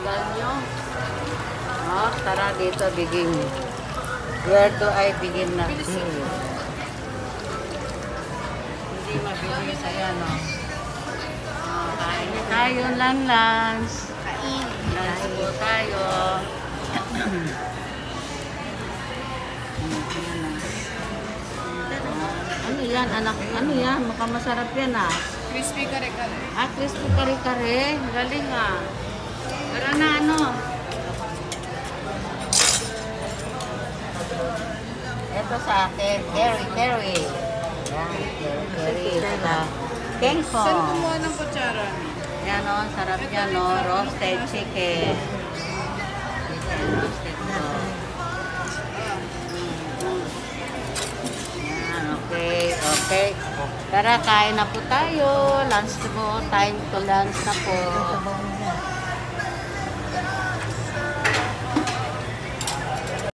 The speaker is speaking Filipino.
tagal nyo. Oh, tara dito, begin. Where do I begin na? Hindi mabilis. Ayan, oh. Oh, kain na tayo, lunch. Lunch po tayo. Ano yan, anak? Ano yan? Mukhang masarap yan, ah. Crispy kare-kare. Ah, crispy kare-kare. Galing, ah. Para na, ano? Ito sa akin, curry. Yan, curry. Kengko. Saan kumuha ng kutsara? Yan, oh. Sarap yan, oh. Roasted chicken. Roasted to. Yan, okay. Tara, kain na po tayo. Lunch po. Time to lunch na po.